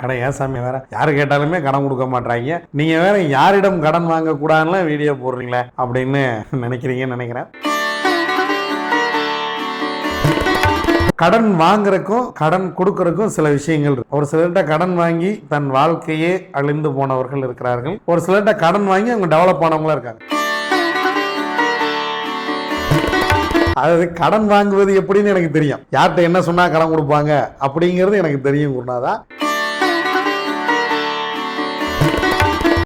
அட ஏன் சாமி வேற யாரு கேட்டாலுமே கடன் கொடுக்க மாட்டாங்க, நீங்க வேற யாரிடம் கடன் வாங்க கூடாதுன்னு வீடியோ போடுறீங்களே அப்படின்னு நினைக்கிறீங்கன்னு நினைக்கிறேன். கடன் வாங்குறதுக்கும் கடன் கொடுக்கறதுக்கும் சில விஷயங்கள் இருக்கு. ஒரு சிலர்கிட்ட கடன் வாங்கி தன் வாழ்க்கையே அழிந்து போனவர்கள் இருக்கிறார்கள். ஒரு சிலர்கிட்ட கடன் வாங்கி அவங்க டெவலப் ஆனவங்களா இருக்காங்க. அதாவது கடன் வாங்குவது எப்படின்னு எனக்கு தெரியும், யார்கிட்ட என்ன சொன்னா கடன் கொடுப்பாங்க அப்படிங்கிறது எனக்கு தெரியும் குருநாதா.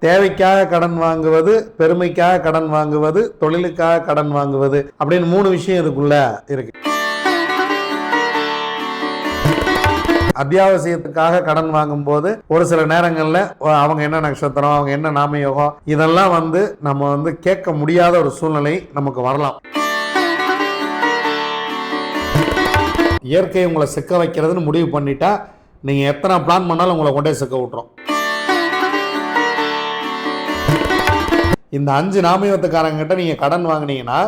தேவைக்காக கடன் வாங்குவது, பெருமைக்காக கடன் வாங்குவது, தொழிலுக்காக கடன் வாங்குவது அப்படின்னு 3 விஷயம் இதுக்குள்ள இருக்கு. அத்தியாவசியத்துக்காக கடன் வாங்கும்போது ஒரு சில நேரங்களில் அவங்க என்ன நட்சத்திரம், அவங்க என்ன நாமயோகம், இதெல்லாம் நம்ம கேட்க முடியாத ஒரு சூழ்நிலை நமக்கு வரலாம். இயற்கை உங்களை சிக்க வைக்கிறதுன்னு முடிவு பண்ணிட்டா நீங்க எத்தனை பிளான் பண்ணாலும் உங்களை கொண்டே சிக்க விட்டுரும். இந்த 5 நாமயோகத்துக்காரங்கிட்ட நீங்க கடன் வாங்கினீங்கன்னா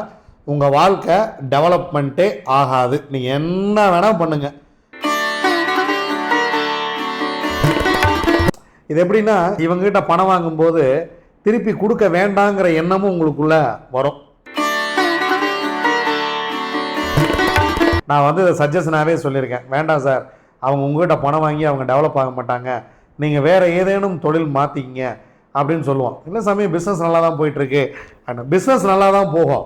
உங்க வாழ்க்கை டெவலப்மெண்ட்டே ஆகாது. நீங்க என்ன வேணா பண்ணுங்க. இது எப்படின்னா, இவங்ககிட்ட பணம் வாங்கும்போது திருப்பி கொடுக்க வேண்டாங்கிற எண்ணமும் உங்களுக்குள்ள வரும். நான் இதை சஜஷனாகவே சொல்லியிருக்கேன், வேண்டாம் சார், அவங்க உங்ககிட்ட பணம் வாங்கி அவங்க டெவலப் ஆக மாட்டாங்க, நீங்கள் வேறு ஏதேனும் தொழில் மாற்றிக்கிங்க அப்படின்னு சொல்லுவோம். இல்லை சாமி, பிஸ்னஸ் நல்லா தான் போயிட்டுருக்கு. ஆனால் பிஸ்னஸ் நல்லா தான் போகும்.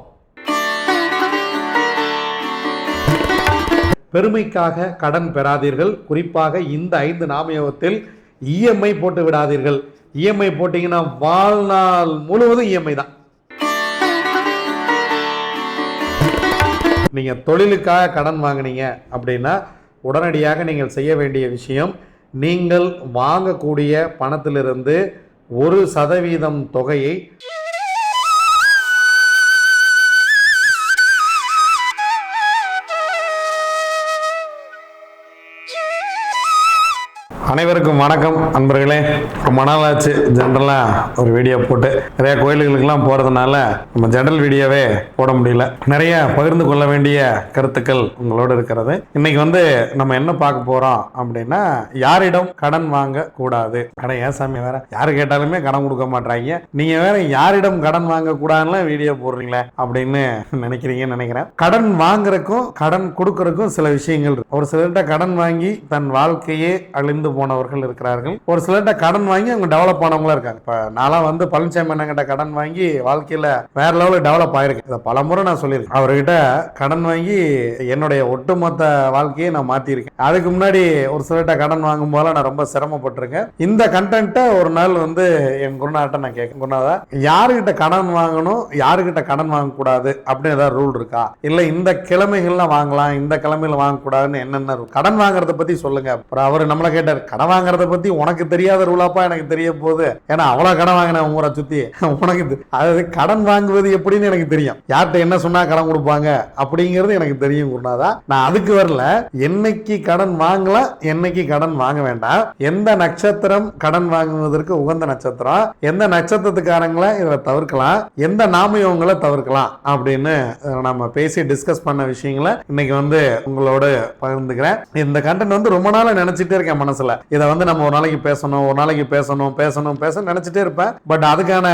பெருமைக்காக கடன் பெறாதீர்கள். குறிப்பாக இந்த 5 நாமயோகத்தில் இஎம்ஐ போட்டு விடாதீர்கள். இஎம்ஐ போட்டிங்கன்னா வாழ்நாள் முழுவதும் இஎம்ஐ தான். நீங்கள் தொழிலுக்காக கடன் வாங்கினீங்க அப்படின்னா உடனடியாக நீங்கள் செய்ய வேண்டிய விஷயம், நீங்கள் வாங்கக்கூடிய பணத்திலிருந்து 1% தொகையை அனைவருக்கும் வணக்கம் நண்பர்களே. ரொம்ப நாள் ஆச்சு ஜென்ரலாக ஒரு வீடியோ போட்டு. நிறைய கோயில்களுக்கெல்லாம் போகிறதுனால நம்ம ஜென்ரல் வீடியோவே போட முடியல. நிறைய பகிர்ந்து கொள்ள வேண்டிய கருத்துக்கள் உங்களோடு இருக்கிறது. இன்னைக்கு நம்ம என்ன பார்க்க போகிறோம் அப்படின்னா, யாரிடம் கடன் வாங்க கூடாது. அட ஏன் சாமி வேற யாரு கேட்டாலுமே கடன் கொடுக்க மாட்டாங்க, நீங்கள் வேற யாரிடம் கடன் வாங்க கூடாதுன்னு வீடியோ போடுறீங்களே அப்படின்னு நினைக்கிறீங்கன்னு நினைக்கிறேன். கடன் வாங்குறதுக்கும் கடன் கொடுக்கறதுக்கும் சில விஷயங்கள் இருக்கு. ஒரு சிலர்கிட்ட கடன் வாங்கி தன் வாழ்க்கையே அழிந்து போனவர்கள் இருக்கிறார்கள். ஒரு சிலர்கிட்ட கடன் வாங்கி அவங்க டெவலப் ஆனவங்களா இருக்காங்க. இப்ப நான்லாம் பழனிசாமி அண்ணங்கிட்ட கடன் வாங்கி வாழ்க்கையில வேற லெவலில் டெவலப் ஆயிருக்கு. இதை பலமுறை நான் சொல்லியிருக்கேன். அவர்கிட்ட கடன் வாங்கி என்னுடைய ஒட்டுமொத்த வாழ்க்கையை நான் மாத்திருக்கேன். அதுக்கு முன்னாடி ஒரு சிலர்கிட்ட கடன் வாங்கும் போல நான் ரொம்ப சிரமப்பட்டிருக்கேன். இந்த கண்டென்ட்டை ஒரு நாள் என் குருநாட்ட நான் கேட்க, குருநாதா, யாருக்கிட்ட கடன் வாங்கணும், யாருக்கிட்ட கடன் வாங்கக்கூடாது அப்படின்னு ஏதாவது ரூல் இருக்கா? இல்ல இந்த கிழமைகள்லாம் வாங்கலாம், இந்த கிழமையில வாங்கக்கூடாதுன்னு என்னென்ன கடன் வாங்குறத பத்தி சொல்லுங்க. அப்புறம் அவர் நம்மளை கேட்டார், கடன் வாங்குறத பத்தி உனக்கு தெரியாத ரூலாப்பா எனக்கு தெரிய போகுது, ஏன்னா அவ்வளவு கடன் வாங்கின ஊரை சுத்தி உனக்கு. அதாவது கடன் வாங்குவது எப்படின்னு எனக்கு தெரியும், யார்கிட்ட என்ன சொன்னா கடன் கொடுப்பாங்க அப்படிங்கிறது எனக்கு தெரியும் குருநாதா. நான் அதுக்கு வரல. என்னைக்கு கடன் வாங்கலாம், என்னைக்கு கடன் வாங்க வேண்டாம், எந்த நட்சத்திரம் கடன் வாங்குவதற்கு உகந்த நட்சத்திரம், எந்த நட்சத்திரத்துக்காரங்களை இதை தவிர்க்கலாம், எந்த நாமயோகங்களை தவிர்க்கலாம் அப்படின்னு நம்ம பேசி டிஸ்கஸ் பண்ண விஷயங்களை இன்னைக்கு உங்களோட பகிர்ந்துக்கிறேன். இந்த கண்டென்ட் ரொம்ப நாளா நினைச்சிட்டே இருக்கேன் மனசுல. இதை நம்ம ஒரு நாளைக்கு பேசணும், ஒரு நாளைக்கு பேசணும் நினைச்சிட்டே இருப்பேன். பட் அதுக்கான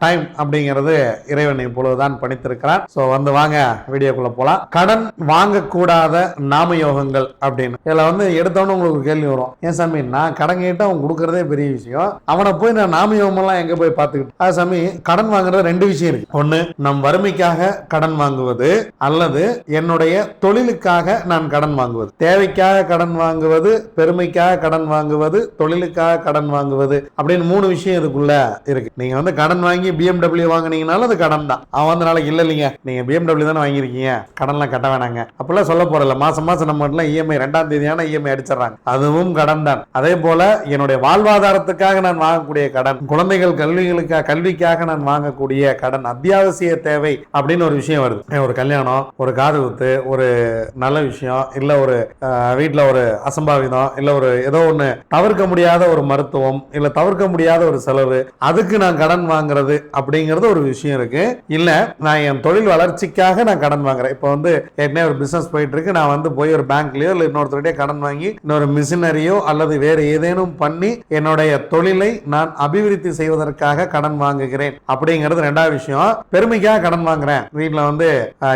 டைம் அப்படிங்கிறது இறைவன் இப்பொழுதுதான் பணித்திருக்கிறார். சோ வாங்க வீடியோக்குள்ள போலாம். கடன் வாங்கக்கூடாத நாமயோகங்கள் அப்படின்னு இதுல எடுத்தவொன்னு உங்களுக்கு கேள்வி வரும், ஏன் சாமி நான் கடன் கேட்டா அவன் கொடுக்கறதே பெரிய விஷயம், அவனை போய் நான் நாமயோகம் எல்லாம் எங்க போய் பார்த்துக்கிட்டு? அது சாமி, கடன் வாங்குறது 2 விஷயம் இருக்கு. ஒண்ணு, நம் வறுமைக்காக கடன் வாங்குவது, அல்லது என்னுடைய தொழிலுக்காக நான் கடன் வாங்குவது. தேவைக்காக கடன் வாங்குவது, பெருமைக்காக கடன் வாங்குவது, தொழிலுக்காக கடன் வாங்குவது அப்படின்னு 3 விஷயம் இதுக்குள்ள இருக்கு. நீங்க கடன் வாங்கி BMW வாங்கினீங்கனாலும் அது கடன் தான். அவன் நாளைக்கு இல்லைங்க, நீங்க BMW தானே வாங்கியிருக்கீங்க, கடன்லாம் கட்ட வேணாங்க அப்படிலாம் சொல்ல போறல. மாசம் நம்ம இஎம்ஐ 2ஆம் தேதியான இஎம்ஐ அடிச்சிடறாங்க, அதுவும் கடன் தான். அதே போல என்னுடைய வாழ்வாதாரத்துக்காக நான் வாங்கக்கூடிய கடன், குழந்தைகள் கல்விக்காக நான் வாங்கக்கூடிய கடன், அத்தியாவசிய தேவை அப்படின்னு ஒரு விஷயம் வருது. ஒரு கல்யாணம், ஒரு காது குத்து, ஒரு நல்ல விஷயம், இல்ல ஒரு வீட்டுல ஒரு அசம்பாவிதம், இல்ல ஒரு ஏதோ ஒன்று தவிர்க்க முடியாத ஒரு மருத்துவம் இல்லை தவிர்க்க முடியாத ஒரு செலவு, அதுக்கு நான் கடன் வாங்குறது அப்படிங்கிறது ஒரு விஷயம் இருக்கு. இல்லை நான் என் தொழில் வளர்ச்சிக்காக நான் கடன் வாங்குறேன். இப்போ வந்து ஏற்கனவே ஒரு பிசினஸ் போயிட்டு இருக்கு, நான் வந்து போய் ஒரு பேங்க்லயோ இல்லை இன்னொருத்தருடைய கடன் வாங்கி இன்னொரு மிஷினரியோ அல்லது வேறு ஏதேனும் பண்ணி என்னுடைய தொழிலை நான் அபிவிருத்தி செய்வதற்காக கடன் வாங்குகிறேன் அப்படிங்கிறது ரெண்டாவது விஷயம். பெருமைக்காக கடன் வாங்குறேன், வீட்டில் வந்து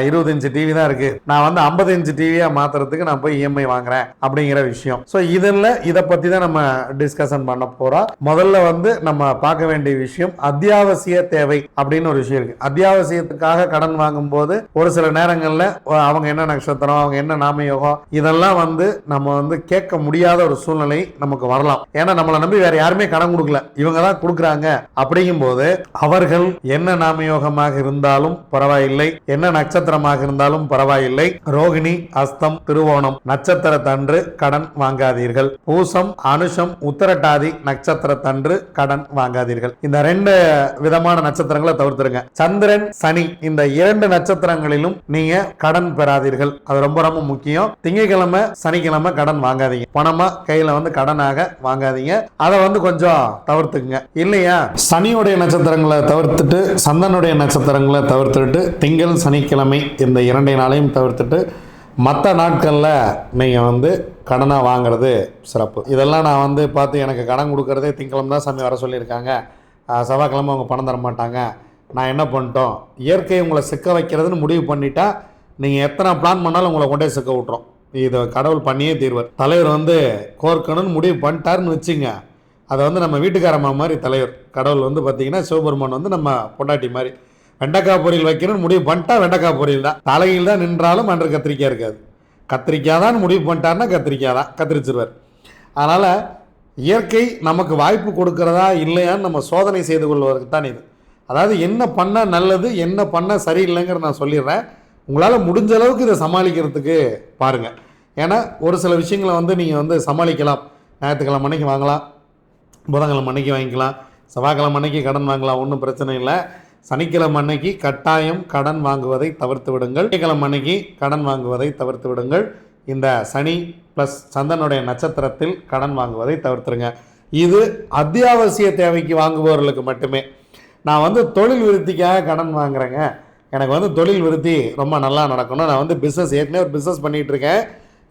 20 இன்ச்சு டிவி தான் இருக்கு, நான் வந்து 50 இன்ச்சு டிவியா மாத்துறதுக்கு நான் போய் இஎம்ஐ வாங்குறேன் அப்படிங்கிற விஷயம். ஸோ இதில் இதை பத்தி தான் நம்ம டிஸ்கஷன் பண்ண போறோம். முதல்ல வந்து நம்ம பார்க்க வேண்டிய விஷயம் அத்தியாவசிய தேவை அப்படின்னு ஒரு விஷயம் இருக்கு. அத்தியாவசியத்துக்காக கடன் வாங்கும் போது ஒரு சில நேரங்களில் அவங்க என்ன நட்சத்திரம், அவங்க என்ன நாமயோகம், இதெல்லாம் வந்து நம்ம வந்து கேட்க முடியாத ஒரு சூழ்நிலை நமக்கு வரலாம். ஏன்னா நம்மளை நம்பி வேற யாருமே கடன் கொடுக்கல, இவங்க தான் கொடுக்குறாங்க. அப்படிங்கும் போது அவர்கள் என்ன நாமயோகமாக இருந்தாலும் பரவாயில்லை, என்ன நட்சத்திரமாக இருந்தாலும் பரவாயில்லை, ரோகிணி அஸ்தம் திருவோணம் நட்சத்திரத்தன்று கடன் வாங்காதீர்கள். பூசம் அனுஷம் உத்தரட்டாதி நட்சத்திரத்தன்று கடன் வாங்காதீர்கள். இந்த 2 விதமான நட்சத்திரங்களை தவிர்த்துருங்க. சந்திரன் சனி இந்த 2 நட்சத்திரங்களிலும் நீங்க கடன் பெறாதீர்கள். அது ரொம்ப ரொம்ப முக்கியம். திங்கட்கிழமை சனிக்கிழமை கடன் வாங்காதீங்க. பணமா கையில வந்து கடனாக வாங்காதீங்க. அதை வந்து கொஞ்சம் தவிர்த்துக்குங்க. இல்லையா சனியுடைய நட்சத்திரங்களை தவிர்த்துட்டு சந்தனுடைய நட்சத்திரங்களை தவிர்த்துட்டு திங்கள் சனிக்கிழமை இந்த 2 நாளையும் தவிர்த்துட்டு மற்ற நாட்களில் நீங்கள் வந்து கடனாக வாங்கிறது சிறப்பு. இதெல்லாம் நான் வந்து பார்த்து எனக்கு கடன் கொடுக்கறதே திங்கக்கிழமை தான் சாமி வர சொல்லியிருக்காங்க, செவ்வாய்க்கிழமை அவங்க பணம் தர மாட்டாங்க, நான் என்ன பண்ணிட்டோம், இயற்கை உங்களை சிக்க வைக்கிறதுன்னு முடிவு பண்ணிட்டா நீங்கள் எத்தனை பிளான் பண்ணாலும் உங்களை கொண்டே சிக்க விட்டுரும். இதை கடவுள் பண்ணியே தீர்வார். தலைவர் வந்து கோர்க்கணும்னு முடிவு பண்ணிட்டாருன்னு வச்சுங்க, அதை வந்து நம்ம வீட்டுக்காரம்மா மாதிரி தலைவர். கடவுள் வந்து பார்த்தீங்கன்னா சிவபெருமான் வந்து நம்ம பொண்டாட்டி மாதிரி. வெண்டைக்காய் பொரியல் வைக்கணும்னு முடிவு பண்ணிட்டா வெண்டைக்காய் பொரியல் தான், தலையில் தான் நின்றாலும் அன்று கத்திரிக்காய் இருக்காது. கத்திரிக்காய் தான் முடிவு பண்ணிட்டாருன்னா கத்திரிக்காய் தான் கத்திரிச்சிருவார். அதனால் இயற்கை நமக்கு வாய்ப்பு கொடுக்கிறதா இல்லையான்னு நம்ம சோதனை செய்து கொள்வதற்கு தான் இது. அதாவது என்ன பண்ணால் நல்லது, என்ன பண்ணால் சரியில்லைங்கிற நான் சொல்லிடுறேன். உங்களால் முடிஞ்ச அளவுக்கு இதை சமாளிக்கிறதுக்கு பாருங்கள். ஏன்னா ஒரு சில விஷயங்களை வந்து நீங்கள் வந்து சமாளிக்கலாம். ஞாயிற்றுக்கிழமை அன்னைக்கு வாங்கலாம், புதன்கிழமை அன்னைக்கு வாங்கிக்கலாம், செவ்வாய்க்கிழமை அன்னைக்கு கடன் வாங்கலாம், ஒன்றும் பிரச்சனை இல்லை. சனிக்கிழமை அன்னைக்கு கட்டாயம் கடன் வாங்குவதை தவிர்த்து விடுங்கள். சனிக்கிழமை அன்னைக்கு கடன் வாங்குவதை தவிர்த்து விடுங்கள். இந்த சனி ப்ளஸ் சந்தனுடைய நட்சத்திரத்தில் கடன் வாங்குவதை தவிர்த்துருங்க. இது அத்தியாவசிய தேவைக்கு வாங்குபவர்களுக்கு மட்டுமே. நான் வந்து தொழில் விருத்திக்காக கடன் வாங்குறேங்க, எனக்கு வந்து தொழில் விருத்தி ரொம்ப நல்லா நடக்கணும், நான் வந்து பிஸ்னஸ் ஏற்கனவே ஒரு பிஸ்னஸ் பண்ணிகிட்டு இருக்கேன்,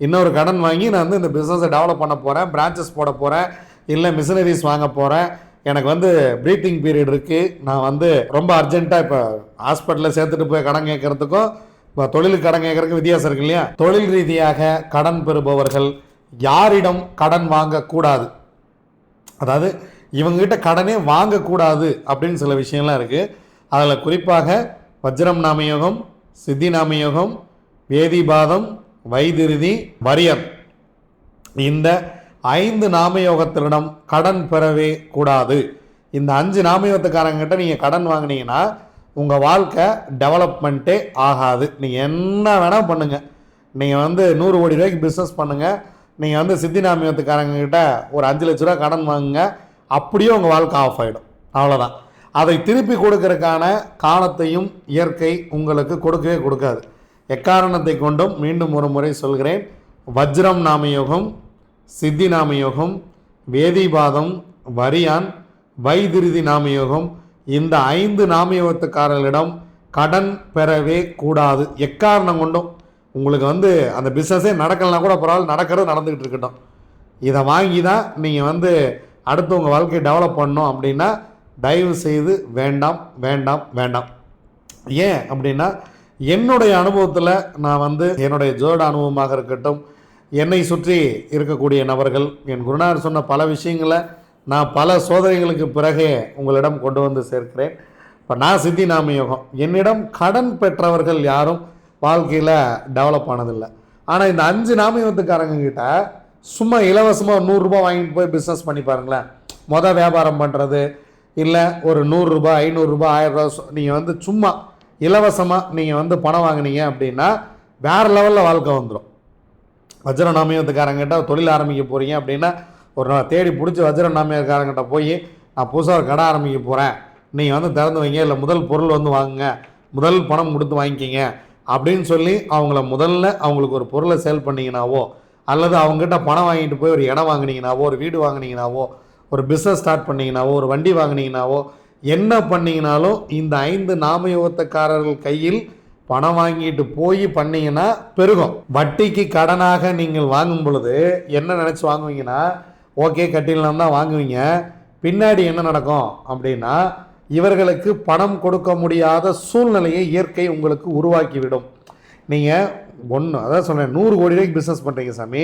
இன்னொரு கடன் வாங்கி நான் வந்து இந்த பிஸ்னஸை டெவலப் பண்ண போகிறேன், பிரான்ச்சஸ் போட போகிறேன், இல்லை மிஷினரிஸ் வாங்க போகிறேன், எனக்கு வந்து ப்ரீத்திங் பீரியட் இருக்குது, நான் வந்து ரொம்ப அர்ஜென்ட்டாக இப்போ ஹாஸ்பிட்டலில் சேர்த்துட்டு போய் கடன் கேட்குறதுக்கும் இப்போ தொழிலுக்கு கடன் கேட்குறதுக்கும் வித்தியாசம் இருக்கு இல்லையா. தொழில் ரீதியாக கடன் பெறுபவர்கள் யாரிடம் கடன் வாங்கக்கூடாது, அதாவது இவங்ககிட்ட கடனே வாங்கக்கூடாது அப்படின்னு சில விஷயம்லாம் இருக்குது. அதில் குறிப்பாக வஜ்ரம் நாமயோகம், சித்தி நாமயோகம், வேதிபாதம், வைதிருதி, வரியன், இந்த 5 நாமயோகத்தினிடம் கடன் பெறவே கூடாது. இந்த 5 நாமயோகத்துக்காரங்கிட்ட நீங்கள் கடன் வாங்கினீங்கன்னா உங்கள் வாழ்க்கை டெவலப்மெண்ட்டே ஆகாது. நீங்கள் என்ன வேணால் பண்ணுங்கள், நீங்கள் வந்து 100 கோடி ரூபாய்க்கு பிஸ்னஸ் பண்ணுங்கள், நீங்கள் வந்து சித்தி நாமயோகத்துக்காரங்கிட்ட ஒரு 5 லட்ச ரூபா கடன் வாங்குங்க, அப்படியே உங்கள் வாழ்க்கை ஆஃப் ஆகிடும். அவ்வளோதான். அதை திருப்பி கொடுக்கறதுக்கான காலத்தையும் இயற்கை உங்களுக்கு கொடுக்கவே கொடுக்காது. எக்காரணத்தை கொண்டும் மீண்டும் ஒரு முறை சொல்கிறேன், வஜ்ரம் நாமயோகம், சித்தி நாமயோகம், வேதிபாதம், வரியான், வைதிருதி நாமயோகம், இந்த 5 நாமயோகத்துக்காரர்களிடம் கடன் பெறவே கூடாது. எக்காரணம் கொண்டும் உங்களுக்கு வந்து அந்த பிஸ்னஸே நடக்கலனா கூட பரவாயில்ல, நடக்கிறது நடந்துக்கிட்டு இருக்கட்டும், இதை வாங்கி தான் நீங்கள் வந்து அடுத்து உங்கள் வாழ்க்கையை டெவலப் பண்ணணும் அப்படின்னா தயவு செய்து வேண்டாம் வேண்டாம் வேண்டாம். ஏன் அப்படின்னா என்னுடைய அனுபவத்தில் நான் வந்து என்னுடைய ஜோட அனுபவமாக இருக்கட்டும், என்னை சுற்றி இருக்கக்கூடிய நபர்கள், என் குருநாதர் சொன்ன பல விஷயங்களை நான் பல சோதனைகளுக்கு பிறகே உங்களிடம் கொண்டு வந்து சேர்க்கிறேன். இப்போ நான் சித்தி நாமயோகம், என்னிடம் கடன் பெற்றவர்கள் யாரும் வாழ்க்கையில் டெவலப் ஆனதில்லை. ஆனால் இந்த 5 நாமயோகத்துக்காரங்கிட்ட சும்மா இலவசமாக 100 ரூபா வாங்கிட்டு போய் பிஸ்னஸ் பண்ணி பாருங்களேன். வியாபாரம் பண்ணுறது இல்லை, ஒரு 100 ரூபா 500 ரூபா 1000 ரூபா நீங்கள் வந்து சும்மா இலவசமாக நீங்கள் வந்து பணம் வாங்கினீங்க அப்படின்னா வேறு லெவலில் வாழ்க்கை வந்துடும். வஜ்ர நாமயத்துக்காரங்கிட்ட தொழில் ஆரம்பிக்க போகிறீங்க அப்படின்னா ஒரு நாள் தேடி பிடிச்சி வஜ்ர நாமயக்காரங்கிட்ட போய் நான் புதுசாக ஒரு கடை ஆரம்பிக்க போகிறேன், நீங்கள் வந்து திறந்து வைங்க, இல்லை முதல் பொருள் வந்து வாங்குங்க, முதல் பணம் கொடுத்து வாங்கிக்கிங்க அப்படின்னு சொல்லி அவங்கள முதல்ல அவங்களுக்கு ஒரு பொருளை சேல் பண்ணிங்கனாவோ அல்லது அவங்ககிட்ட பணம் வாங்கிட்டு போய் ஒரு இடம் வாங்கினீங்கனாவோ, ஒரு வீடு வாங்கினீங்கனாவோ, ஒரு பிஸ்னஸ் ஸ்டார்ட் பண்ணிங்கனாவோ, ஒரு வண்டி வாங்கினீங்கனாவோ, என்ன பண்ணிங்கனாலும் இந்த 5 நாமயோகத்தக்காரர்கள் கையில் பணம் வாங்கிட்டு போய் பண்ணிங்கன்னா பெருகும். வட்டிக்கு கடனாக நீங்கள் வாங்கும் பொழுது என்ன நினச்சி வாங்குவீங்கன்னா, ஓகே கட்டிடலாம் தான் வாங்குவீங்க. பின்னாடி என்ன நடக்கும் அப்படின்னா, இவர்களுக்கு பணம் கொடுக்க முடியாத சூழ்நிலையை இயற்கை உங்களுக்கு உருவாக்கிவிடும். நீங்கள் அதான் சொன்னேன், 100 கோடி ரூபாய்க்கு பிஸ்னஸ் பண்ணுறீங்க சாமி,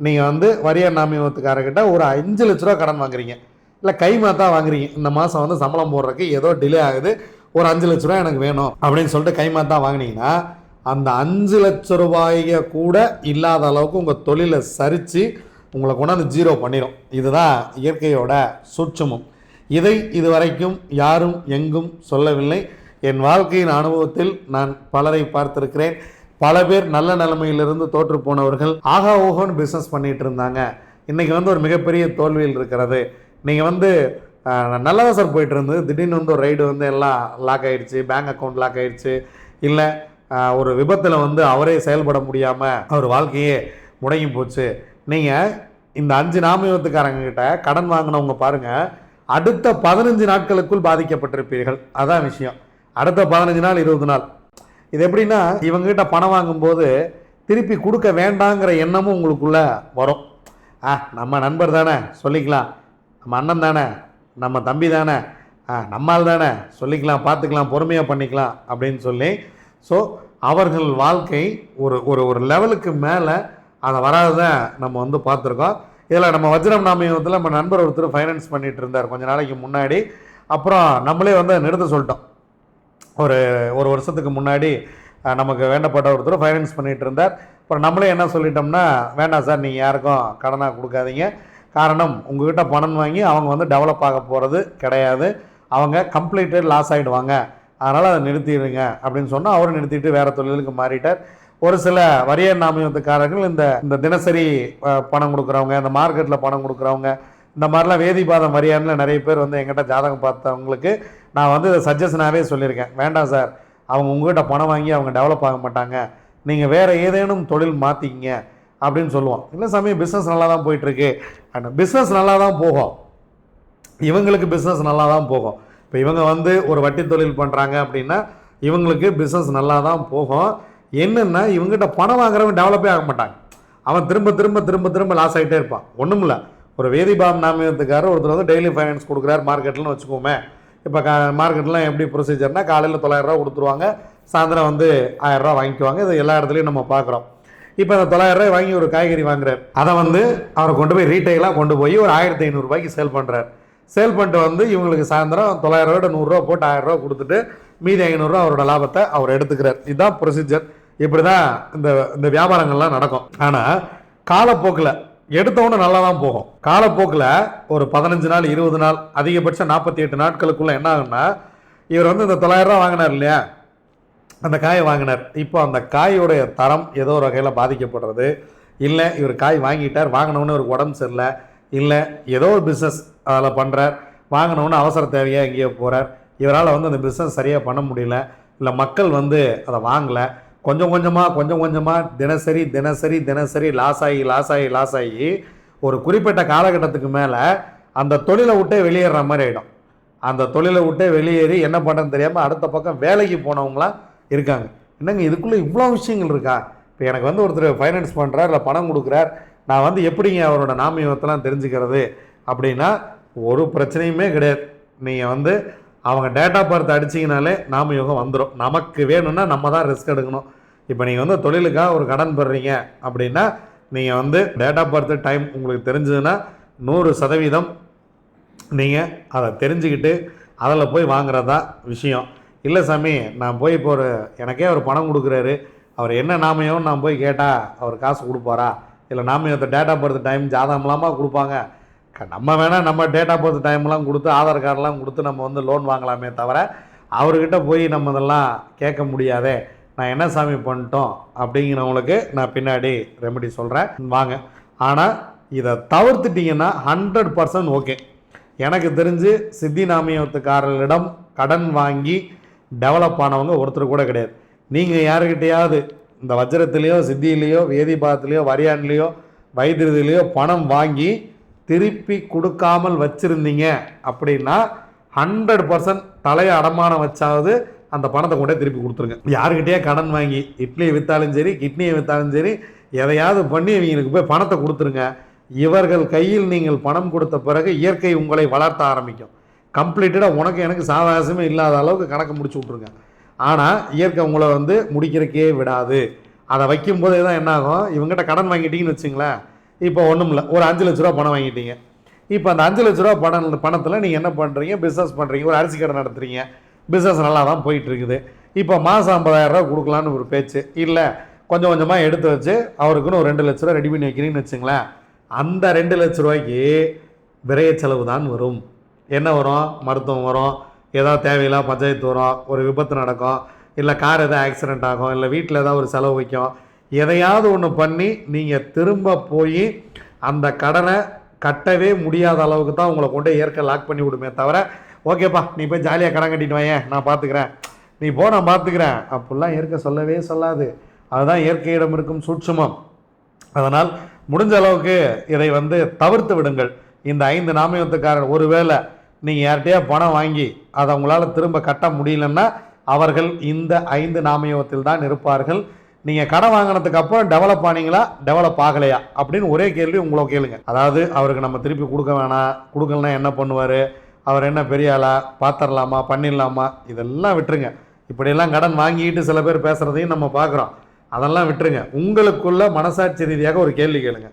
நீங்கள் வந்து வரியார் நாமயோகத்துக்காரர்கிட்ட ஒரு 5 லட்ச ரூபா கடன் வாங்குறீங்க, இல்லை கைமாத்தா வாங்குறீங்க. இந்த மாதம் வந்து சம்பளம் போடுறதுக்கு ஏதோ டிலே ஆகுது, ஒரு 5 லட்ச ரூபா எனக்கு வேணும் அப்படின்னு சொல்லிட்டு கைமாத்தா வாங்கினீங்கன்னா, அந்த 5 லட்ச ரூபாயை கூட இல்லாத அளவுக்கு உங்கள் தொழிலை சரித்து உங்களை கொண்டாந்து ஜீரோ பண்ணிடும். இதுதான் இயற்கையோட சூட்சமம். இதை இதுவரைக்கும் யாரும் எங்கும் சொல்லவில்லை. என் வாழ்க்கையின் அனுபவத்தில் நான் பலரை பார்த்திருக்கிறேன். பல பேர் நல்ல நிலைமையிலிருந்து தோற்று போனவர்கள் ஆகா ஓஹோன்னு பிஸ்னஸ் பண்ணிகிட்டு இருந்தாங்க, இன்றைக்கி வந்து ஒரு மிகப்பெரிய தோல்வியில் இருக்கிறது. நீங்கள் வந்து நல்லா தான் சார் போயிட்டு இருந்தது, திடீர்னு வந்து ஒரு ரைடு வந்து எல்லாம் லாக் ஆகிடுச்சு, பேங்க் அக்கௌண்ட் லாக் ஆகிடுச்சு, இல்லை ஒரு விபத்தில் வந்து அவரே செயல்பட முடியாமல் அவர் வாழ்க்கையே முடங்கி போச்சு. நீங்கள் இந்த 5 நாமயோகத்துக்காரங்கிட்ட கடன் வாங்கினவங்க பாருங்கள், அடுத்த 15 நாட்களுக்குள் பாதிக்கப்பட்டிருப்பீர்கள். அதான் விஷயம். அடுத்த 15 நாள் 20 நாள். இது எப்படின்னா, இவங்ககிட்ட பணம் வாங்கும்போது திருப்பி கொடுக்க வேண்டாங்கிற எண்ணமும் உங்களுக்குள்ளே வரும். நம்ம நண்பர் தானே சொல்லிக்கலாம், நம்ம அண்ணன் தானே, நம்ம தம்பி தானே, நம்மால் தானே சொல்லிக்கலாம், பார்த்துக்கலாம், பொறுமையாக பண்ணிக்கலாம் அப்படின்னு சொல்லி. ஸோ அவர்கள் வாழ்க்கை ஒரு ஒரு ஒரு லெவலுக்கு மேலே அதை வராதுதான் நம்ம வந்து பார்த்துருக்கோம். இதில் நம்ம வஜ்ரம் நாமயோகத்தில் நம்ம நண்பர் ஒருத்தர் ஃபைனான்ஸ் பண்ணிகிட்டு இருந்தார் கொஞ்ச நாளைக்கு முன்னாடி. அப்புறம் நம்மளே வந்து நிறுத்த சொல்லிட்டோம். ஒரு வருஷத்துக்கு முன்னாடி நமக்கு வேண்டப்பட்ட ஒருத்தர் ஃபைனான்ஸ் பண்ணிகிட்டு இருந்தார். அப்புறம் நம்மளே என்ன சொல்லிட்டோம்னா, வேண்டாம் சார் நீங்கள் யாருக்கும் கடனாக கொடுக்காதீங்க, காரணம் உங்கள்கிட்ட பணம் வாங்கி அவங்க வந்து டெவலப் ஆக போகிறது கிடையாது, அவங்க கம்ப்ளீட்டட் லாஸ் ஆகிடுவாங்க, அதனால் அதை நிறுத்திடுங்க அப்படின்னு சொன்னால் அவரை நிறுத்திட்டு வேறு தொழிலுக்கு மாறிட்டார். ஒரு சில வரியார் நாமயோகத்துக்காரர்கள் இந்த தினசரி பணம் கொடுக்குறவங்க, இந்த மார்க்கெட்டில் பணம் கொடுக்குறவங்க, இந்த மாதிரிலாம் வேதிபாதம் வரியாரில் நிறைய பேர் வந்து எங்கிட்ட ஜாதகம் பார்த்தவங்களுக்கு நான் வந்து இதை சஜஷனாகவே சொல்லியிருக்கேன், வேண்டாம் சார், அவங்க உங்கள்கிட்ட பணம் வாங்கி அவங்க டெவலப் ஆக மாட்டாங்க, நீங்கள் வேறு ஏதேனும் தொழில் மாற்றிக்கிங்க அப்படின்னு சொல்லுவோம். இல்லை சமயம் பிஸ்னஸ் நல்லா தான் போயிட்டுருக்கு, பிஸ்னஸ் நல்லா தான் போகும், இவங்களுக்கு பிஸ்னஸ் நல்லா தான் போகும். இப்போ இவங்க வந்து ஒரு வட்டி தொழில் பண்ணுறாங்க அப்படின்னா இவங்களுக்கு பிஸ்னஸ் நல்லா தான் போகும். என்னென்னா, இவங்ககிட்ட பணம் வாங்குறவங்க டெவலப்பே ஆக மாட்டாங்க, அவன் திரும்ப திரும்ப திரும்ப திரும்ப லாஸ் ஆகிட்டே இருப்பான். ஒன்றும் இல்லை, ஒரு வேதிபாம் நாமயத்துக்காரர் ஒருத்தர் வந்து டெய்லி ஃபைனான்ஸ் கொடுக்குறாரு மார்க்கெட்லன்னு வச்சுக்கோமே. இப்போ மார்க்கெட்லாம் எப்படி ப்ரொசீஜர்னால், காலையில் 900 ரூபா கொடுத்துருவாங்க, சாயந்தரம் வந்து 1000 ரூபா வாங்கிக்குவாங்க. இது எல்லா இடத்துலையும் நம்ம பார்க்குறோம். இப்போ அந்த 900 ரூபாய் வாங்கி ஒரு காய்கறி வாங்குறாரு, அதை வந்து அவரை கொண்டு போய் ரீட்டைலாக கொண்டு போய் ஒரு 1500 ரூபாய்க்கு சேல் பண்ணுறாரு. சேல் பண்ணிட்டு வந்து இவங்களுக்கு சாயந்தரம் 900 ரூபாய் 100 ரூபா போட்டு 1000 ரூபா கொடுத்துட்டு மீதி 500 ரூபா அவரோட லாபத்தை அவர் எடுத்துக்கிறார். இதுதான் ப்ரொசீஜர். இப்படி தான் இந்த வியாபாரங்கள்லாம் நடக்கும். ஆனால் காலப்போக்கில் எடுத்தவொன்னே நல்லா தான் போகும். காலப்போக்கில் ஒரு 15 நாள் 20 நாள் அதிகபட்சம் 48 நாட்களுக்குள்ளே என்ன ஆகுன்னா, இவர் வந்து இந்த 900 ரூபா வாங்கினார் இல்லையா, அந்த காயை வாங்கினார். இப்போ அந்த காயோடைய தரம் ஏதோ ஒரு வகையில் பாதிக்கப்படுறது, இல்லை இவர் காய் வாங்கிட்டார், வாங்கினவுன்னு இவருக்கு உடம்பு சரியில்லை, இல்லை ஏதோ ஒரு பிஸ்னஸ் அதில் பண்ணுறார், வாங்கினவுன்னு அவசர தேவையாக எங்கேயோ போகிறார், இவரால் வந்து அந்த பிஸ்னஸ் சரியாக பண்ண முடியல, இல்லை மக்கள் வந்து அதை வாங்கலை, கொஞ்சம் கொஞ்சமாக தினசரி தினசரி தினசரி லாஸ் ஆகி ஒரு குறிப்பிட்ட காலகட்டத்துக்கு மேலே அந்த தொழிலை விட்டே வெளியேற மாதிரி ஆகிடும். அந்த தொழிலை விட்டே வெளியேறி என்ன பண்ணுறதுன்னு தெரியாமல் அடுத்த பக்கம் வேலைக்கு போனவங்களாம் இருக்காங்க. என்னங்க இதுக்குள்ளே இவ்வளோ விஷயங்கள் இருக்கா? இப்போ எனக்கு வந்து ஒருத்தர் ஃபைனான்ஸ் பண்ணுறார், இல்லை பணம் கொடுக்குறார், நான் வந்து எப்படிங்க அவரோட நாமயோகத்தெல்லாம் தெரிஞ்சுக்கிறது அப்படின்னா, ஒரு பிரச்சனையுமே கிடையாது. நீங்கள் வந்து அவங்க டேட் ஆஃப் பர்த் அடிச்சிங்கனாலே நாமயோகம் வந்துடும். நமக்கு வேணும்னா நம்ம தான் ரிஸ்க் எடுக்கணும். இப்போ நீங்கள் வந்து தொழிலுக்காக ஒரு கடன் பெறுறீங்க அப்படின்னா, நீங்கள் வந்து டேட் ஆஃப் பர்த் டைம் உங்களுக்கு தெரிஞ்சதுன்னா 100% நீங்கள் அதை தெரிஞ்சுக்கிட்டு அதில் போய் வாங்குறது தான் விஷயம். இல்லை சாமி, நான் போய் இப்போ எனக்கே அவர் பணம் கொடுக்குறாரு, அவர் என்ன நாமயோன்னு நான் போய் கேட்டால் அவர் காசு கொடுப்பாரா, இல்லை நாமயோகத்தை டேட் ஆஃப் பர்த் டைம் ஜாதகம்லாமா கொடுப்பாங்க, நம்ம வேணால் நம்ம டேட் ஆஃப் பர்த் டைம்லாம் கொடுத்து ஆதார் கார்டெலாம் கொடுத்து நம்ம வந்து லோன் வாங்கலாமே தவிர அவர்கிட்ட போய் நம்ம இதெல்லாம் கேட்க முடியாதே, நான் என்ன சாமி பண்ணிட்டோம் அப்படிங்கிறவங்களுக்கு நான் பின்னாடி ரெமெடி சொல்கிறேன், வாங்க. ஆனால் இதை தவிர்த்துட்டிங்கன்னா 100% ஓகே. எனக்கு தெரிஞ்சு சித்தி நாமயோகத்துக்காரர்களிடம் கடன் வாங்கி டெவலப் ஆனவங்க ஒருத்தர் கூட கிடையாது. நீங்கள் யாருக்கிட்டையாவது இந்த வஜ்ரத்துலேயோ சித்தியிலையோ வேதிபாதத்துலேயோ வரியான்லேயோ வைத்திருதிலையோ பணம் வாங்கி திருப்பி கொடுக்காமல் வச்சுருந்தீங்க அப்படின்னா 100% தலையை அடமானம் வச்சாவது அந்த பணத்தை கொண்டே திருப்பி கொடுத்துருங்க. யாருக்கிட்டே கடன் வாங்கி இட்லியை விற்றாலும் சரி, கிட்னியை விற்றாலும் சரி, எதையாவது பண்ணி இவங்களுக்கு போய் பணத்தை கொடுத்துருங்க. இவர்கள் கையில் நீங்கள் பணம் கொடுத்த பிறகு இயற்கை உங்களை வளர்த்த ஆரம்பிக்கும். கம்ப்ளீட்டடாக உனக்கு எனக்கு சாவகாசமே இல்லாத அளவுக்கு கணக்கு முடிச்சு விட்ருங்க. ஆனால் இயற்கை உங்களை முடிக்கிறக்கே விடாது. அதை வைக்கும்போதே தான் என்னாகும், இவங்ககிட்ட கடன் வாங்கிட்டீங்கன்னு வச்சுங்களேன். இப்போ ஒன்றும் இல்லை, ஒரு 5 லட்ச ரூபா பணம் வாங்கிட்டீங்க. இப்போ அந்த 5 லட்ச ரூபா பணத்தில் நீங்கள் என்ன பண்ணுறீங்க, பிஸ்னஸ் பண்ணுறீங்க, ஒரு அரிசி கடை நடத்துகிறீங்க, பிஸ்னஸ் நல்லா தான் போயிட்டுருக்குது. இப்போ மாதம் 50,000 ரூபா கொடுக்கலான்னு ஒரு பேச்சு, இல்லை கொஞ்சம் கொஞ்சமாக எடுத்து வச்சு அவருக்குன்னு ஒரு 2 லட்ச ரூபா ரெடி பண்ணி வைக்கிறீங்கன்னு வச்சுங்களேன். அந்த 2 லட்ச ரூபாய்க்கு விரைய செலவு தான் வரும். என்ன வரும், மருத்துவம் வரும், ஏதாவது தேவையில்லா பஞ்சாயத்து வரும், ஒரு விபத்து நடக்கும், இல்லை கார் எதாவது ஆக்சிடெண்ட் ஆகும், இல்லை வீட்டில் ஏதாவது ஒரு செலவு வைக்கும். எதையாவது ஒன்று பண்ணி நீங்கள் திரும்ப போய் அந்த கடனை கட்டவே முடியாத அளவுக்கு தான் உங்களை கொண்டு இயற்கை லாக் பண்ணி விடுமே தவிர, ஓகேப்பா நீ போய் ஜாலியாக கடன் கட்டிட்டு வாயேன் நான் பார்த்துக்கிறேன், நீ போ நான் பார்த்துக்கிறேன், அப்படிலாம் இயற்கை சொல்லவே சொல்லாது. அதுதான் இயற்கையிடம் இருக்கும் சூட்சுமம். அதனால் முடிஞ்ச அளவுக்கு இதை தவிர்த்து விடுங்கள். இந்த 5 நாமயத்துக்காரர் ஒருவேளை நீங்கள் யார்கிட்டயா பணம் வாங்கி அதை உங்களால் திரும்ப கட்ட முடியலன்னா அவர்கள் இந்த 5 நாமயத்தில் தான் இருப்பார்கள். நீங்கள் கடன் வாங்கினதுக்கு அப்புறம் டெவலப் ஆனீங்களா, டெவலப் ஆகலையா அப்படின்னு ஒரே கேள்வி உங்களை கேளுங்க. அதாவது அவருக்கு நம்ம திருப்பி கொடுக்க வேணாம், கொடுக்கலன்னா என்ன பண்ணுவார், அவர் என்ன பெரிய ஆளா, பார்த்துடலாமா, பண்ணிடலாமா, இதெல்லாம் விட்டுருங்க. இப்படியெல்லாம் கடன் வாங்கிட்டு சில பேர் பேசுகிறதையும் நம்ம பார்க்குறோம். அதெல்லாம் விட்டுருங்க. உங்களுக்குள்ள மனசாட்சி ரீதியாக ஒரு கேள்வி கேளுங்க.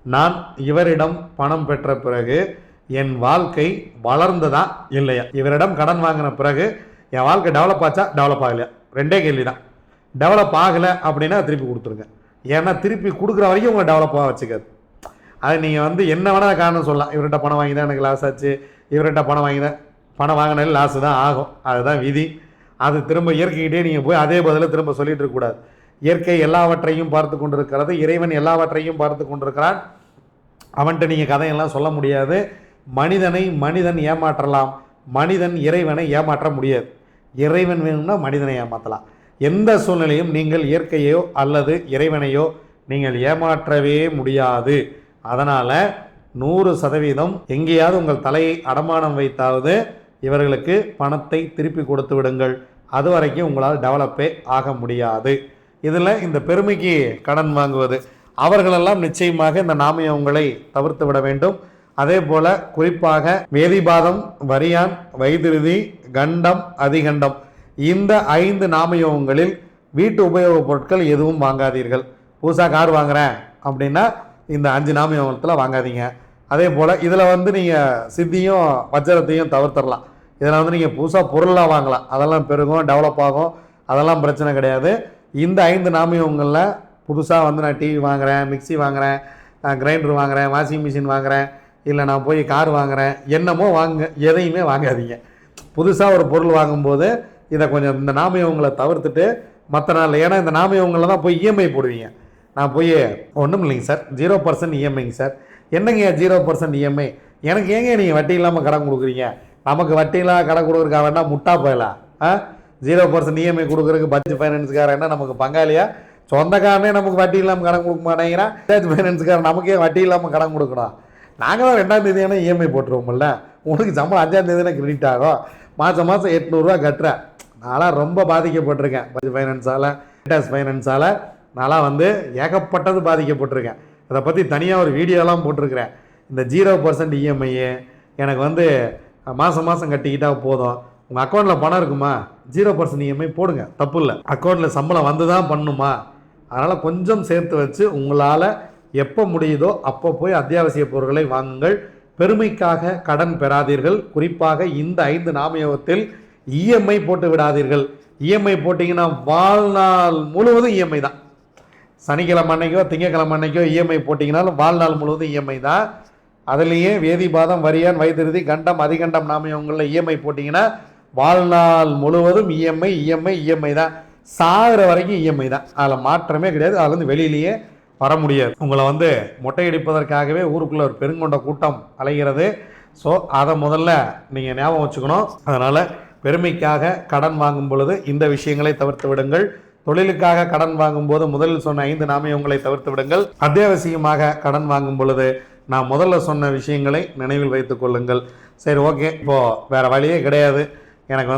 நான் இவரிடம் பணம் பெற்ற பிறகு என் வாழ்க்கை வளர்ந்ததா இல்லையா, இவரிடம் கடன் வாங்கின பிறகு என் வாழ்க்கை டெவலப் ஆச்சா டெவலப் ஆகலையா, 2 கேள்வி தான். டெவலப் ஆகலை அப்படின்னா திருப்பி கொடுத்துருங்க. ஏன்னா திருப்பி கொடுக்குற வரைக்கும் உங்களை டெவலப்பாக வச்சுக்காது. அது நீங்கள் என்ன வேணால் காரணம் சொல்லலாம், இவர்கிட்ட பணம் வாங்கி தான் எனக்கு லாஸ் ஆச்சு, இவர்கிட்ட பணம் வாங்கினாலும் லாஸ் தான் ஆகும், அதுதான் விதி. அது திரும்ப இயற்கைக்கிட்டே நீங்கள் போய் அதே பதில் திரும்ப சொல்லிட்டு இருக்கக்கூடாது. இயற்கை எல்லாவற்றையும் பார்த்து கொண்டிருக்கிறது, இறைவன் எல்லாவற்றையும் பார்த்து கொண்டிருக்கிறான். அவன்கிட்ட நீங்கள் கதையெல்லாம் சொல்ல முடியாது. மனிதனை மனிதன் ஏமாற்றலாம், மனிதன் இறைவனை ஏமாற்ற முடியாது. இறைவன் வேணும்னா மனிதனை ஏமாற்றலாம். எந்த சூழ்நிலையும் நீங்கள் இயற்கையோ அல்லது இறைவனையோ நீங்கள் ஏமாற்றவே முடியாது. அதனால் 100% எங்கேயாவது உங்கள் தலையை அடமானம் வைத்தாவது இவர்களுக்கு பணத்தை திருப்பி கொடுத்து விடுங்கள். அது வரைக்கும் உங்களால் டெவலப்பே ஆக முடியாது. இதில் இந்த பெருமைக்கு கடன் வாங்குவது, அவர்களெல்லாம் நிச்சயமாக இந்த நாமயங்களை தவிர்த்து விட வேண்டும். அதே போல் குறிப்பாக வேதிபாதம், வரியான், வைத்திருதி, கண்டம், அதிகண்டம், இந்த 5 நாமயோகங்களில் வீட்டு உபயோகப் பொருட்கள் எதுவும் வாங்காதீர்கள். புதுசாக கார் வாங்குகிறேன் அப்படின்னா இந்த 5 நாமயோகத்தில் வாங்காதீங்க. அதே போல் இதில் நீங்கள் சித்தியும் வஜ்ரத்தையும் தவிர்த்துடலாம். இதில் நீங்கள் புதுசாக பொருளாக வாங்கலாம், அதெல்லாம் பெருகும், டெவலப் ஆகும், அதெல்லாம் பிரச்சனை கிடையாது. இந்த 5 நாமயோகங்களில் புதுசாக நான் டிவி வாங்குகிறேன், மிக்சி வாங்குகிறேன், கிரைண்டர் வாங்குகிறேன், வாஷிங் மிஷின் வாங்குகிறேன், இல்லை நான் போய் கார் வாங்குகிறேன், என்னமோ எதையுமே வாங்காதீங்க. புதுசாக ஒரு பொருள் வாங்கும்போது இதை கொஞ்சம் இந்த நாமயோகங்களை தவிர்த்துட்டு மற்ற நாள், ஏன்னா இந்த நாமயோகங்களில் தான் போய் இஎம்ஐ போடுவீங்க. நான் போய் ஒன்றும் இல்லைங்க சார், 0% இஎம்ஐங்க சார். என்னங்க 0% இஎம்ஐ, எனக்கு ஏங்க நீங்கள் வட்டி இல்லாமல் கடன் கொடுக்குறீங்க, நமக்கு வட்டி இல்லாமல் கடன் கொடுக்குறதுக்காக வேணால் முட்டா போயலாம். 0% இஎம்ஐ கொடுக்குறதுக்கு பட்ஜெட் ஃபைனான்ஸுக்காரன்னா நமக்கு பங்காளியா, சொந்தக்காரனே நமக்கு வட்டி இல்லாமல் கடன் கொடுக்க மாட்டேங்கிறான், பட்ஜெட் ஃபைனான்ஸுக்காரன் நமக்கே வட்டி இல்லாமல் கடன் கொடுக்கணும். நாங்கள் தான் 2ஆம் தேதியான இஎம்ஐ போட்டுருவோம்ல, உனக்கு சம்பளம் 5ஆம் தேதினா கிரெடிட் ஆகும், மாதம் 800 ரூபா கட்டுறேன். நான்லாம் ரொம்ப பாதிக்கப்பட்டிருக்கேன் பட்ஜெட் ஃபைனான்ஸால், டேஸ் ஃபைனான்ஸால். நான்லாம் ஏகப்பட்டது பாதிக்கப்பட்டிருக்கேன். அதை பற்றி தனியாக ஒரு வீடியோலாம் போட்டிருக்கிறேன். இந்த 0% இஎம்ஐயே எனக்கு மாதம் கட்டிக்கிட்டால் போதும். உங்கள் அக்கௌண்ட்டில் பணம் இருக்குமா, 0% இஎம்ஐ போடுங்க, தப்பு இல்லை. அக்கௌண்ட்டில் சம்பளம் தான் பண்ணணுமா, அதனால் கொஞ்சம் சேர்த்து வச்சு உங்களால் எப்போ முடியுதோ அப்போ போய் அத்தியாவசிய பொருட்களை வாங்குங்கள். பெருமைக்காக கடன் பெறாதீர்கள். குறிப்பாக இந்த 5 நாமயோகத்தில் இஎம்ஐ போட்டு விடாதீர்கள். இஎம்ஐ போட்டிங்கன்னா வாழ்நாள் முழுவதும் இஎம்ஐ தான். சனிக்கிழமை அன்னைக்கோ திங்கக்கிழமை அன்னைக்கோ இஎம்ஐ போட்டிங்கனாலும் வாழ்நாள் முழுவதும் இஎம்ஐ தான். அதுலேயே வேதிபாதம், வரியான், வைத்திருதி, கண்டம், அதிகண்டம் நாமயோகங்களில் இஎம்ஐ போட்டிங்கன்னா வாழ்நாள் முழுவதும் இஎம்ஐ இஎம்ஐ இஎம்ஐ தான். சாகிற வரைக்கும் இஎம்ஐ தான், அதில் மாற்றமே கிடையாது. அதுலேருந்து வெளியிலேயே வர முடியாது. உங்களை மொட்டையடிப்பதற்காகவே ஊருக்குள்ளே ஒரு பெருங்கொண்ட கூட்டம் அலைகிறது. ஸோ அதை முதல்ல நீங்கள் ஞாபகம் வச்சுக்கணும். அதனால் பெருமைக்காக கடன் வாங்கும் பொழுது இந்த விஷயங்களை தவிர்த்து விடுங்கள். தொழிலுக்காக கடன் வாங்கும்போது முதலில் சொன்ன 5 நாமயங்களை தவிர்த்து விடுங்கள். அத்தியாவசியமாக கடன் வாங்கும் பொழுது நான் முதல்ல சொன்ன விஷயங்களை நினைவில் வைத்துக் கொள்ளுங்கள். சரி, ஓகே, இப்போது வேறு வழியே கிடையாது. எனக்கு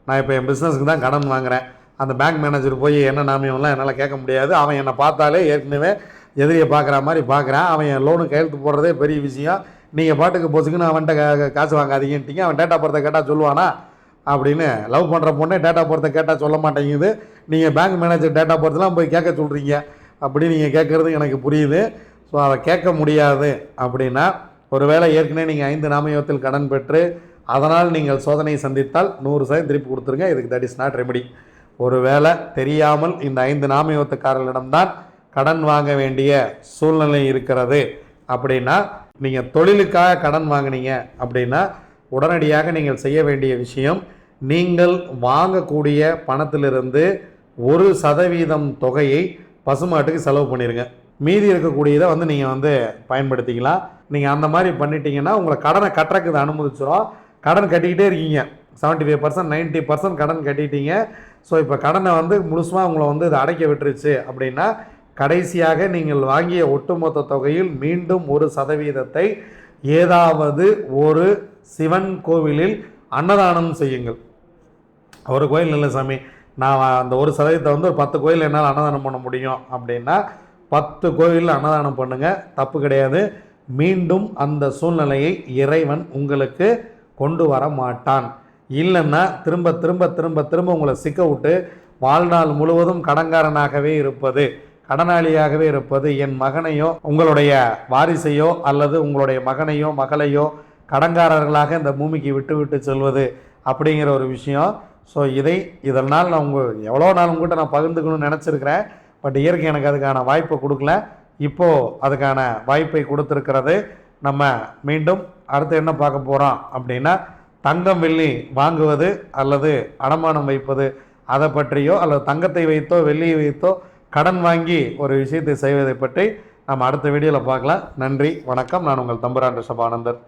நான் இப்போ என் பிஸ்னஸுக்கு தான் கடன் வாங்குகிறேன். அந்த பேங்க் மேனேஜர் போய் என்ன நாமியம்லாம் என்னால் கேட்க முடியாது. அவன் என்னை பார்த்தாலே ஏற்கனவே எதிரியை பார்க்குற மாதிரி பார்க்குறான். அவன் என் லோனு கையெழுத்து போடுறதே பெரிய விஷயம். நீங்கள் பாட்டுக்கு போச்சுக்குன்னு அவன்கிட்ட காசு வாங்காதீங்கன்ட்டிங்க. அவன் டேட்டா பர்த்தை கேட்டால் சொல்லுவானா அப்படின்னு லவ் பண்ணுற பொண்ணே டேட்டா பர்த்தை கேட்டால் சொல்ல மாட்டேங்குது. நீங்கள் பேங்க் மேனேஜர் டேட்டா பர்த்தெலாம் போய் கேட்க சொல்கிறீங்க. அப்படி நீங்கள் கேட்குறது எனக்கு புரியுது. ஸோ அதை கேட்க முடியாது அப்படின்னா, ஒருவேளை ஏற்கனவே நீங்கள் 5 நாமயத்தில் கடன் பெற்று அதனால் நீங்கள் சோதனையை சந்தித்தால் 100% திருப்பி கொடுத்துருங்க. இதுக்கு தட் இஸ் நாட் ரெமெடி. ஒருவேளை தெரியாமல் இந்த 5 நாமயத்துக்காரர்களிடம்தான் கடன் வாங்க வேண்டிய சூழ்நிலை இருக்கிறது அப்படின்னா, நீங்கள் தொழிலுக்காக கடன் வாங்கினீங்க அப்படின்னா உடனடியாக நீங்கள் செய்ய வேண்டிய விஷயம், நீங்கள் வாங்கக்கூடிய பணத்திலிருந்து 1% தொகையை பசுமாட்டுக்கு செலவு பண்ணிடுங்க. மீதி இருக்கக்கூடியதை நீங்கள் பயன்படுத்திக்கலாம். நீங்கள் அந்த மாதிரி பண்ணிட்டீங்கன்னா உங்களை கடனை கட்டுறதுக்கு அனுமதிச்சிடும். கடன் கட்டிக்கிட்டே இருக்கீங்க, 75% 90% கடன் கட்டிட்டீங்க. ஸோ இப்போ கடனை முழுசுமாக உங்களை இதை அடைக்க விட்டுருச்சு அப்படின்னா, கடைசியாக நீங்கள் வாங்கிய ஒட்டுமொத்த தொகையில் மீண்டும் 1% ஏதாவது ஒரு சிவன் கோவிலில் அன்னதானம் செய்யுங்கள். ஒரு கோயில் இல்லை சாமி, நான் அந்த 1% 10 கோயில் என்னால் அன்னதானம் பண்ண முடியும் அப்படின்னா 10 கோயிலில் அன்னதானம் பண்ணுங்கள், தப்பு கிடையாது. மீண்டும் அந்த சூழ்நிலையை இறைவன் உங்களுக்கு கொண்டு வர மாட்டான். இல்லைன்னா திரும்ப திரும்ப திரும்ப திரும்ப உங்களை சிக்க விட்டு வாழ்நாள் முழுவதும் கடன்காரனாகவே இருப்பது, கடனாளியாகவே இருப்பது, என் மகனையோ உங்களுடைய வாரிசையோ அல்லது உங்களுடைய மகனையோ மகளையோ கடன்காரர்களாக இந்த பூமிக்கு விட்டு விட்டு செல்வது அப்படிங்கிற ஒரு விஷயம். ஸோ இதனால் நான் எவ்வளோ நாள் உங்கள்கிட்ட நான் பகிர்ந்துக்கணும்னு நினச்சிருக்கிறேன். பட் இயற்கை எனக்கு அதுக்கான வாய்ப்பை கொடுக்கல. இப்போது அதுக்கான வாய்ப்பை கொடுத்துருக்கிறது. நம்ம மீண்டும் அடுத்து என்ன பார்க்க போகிறோம் அப்படின்னா, தங்கம் வெள்ளி வாங்குவது அல்லது அடமானம் வைப்பது அதை பற்றியோ, அல்லது தங்கத்தை வைத்தோ வெள்ளியை வைத்தோ கடன் வாங்கி ஒரு விஷயத்தை செய்வதை பற்றி நம்ம அடுத்த வீடியோவில் பார்க்கலாம். நன்றி, வணக்கம். நான் உங்கள் தம்புரான் ரிஷபானந்தர்.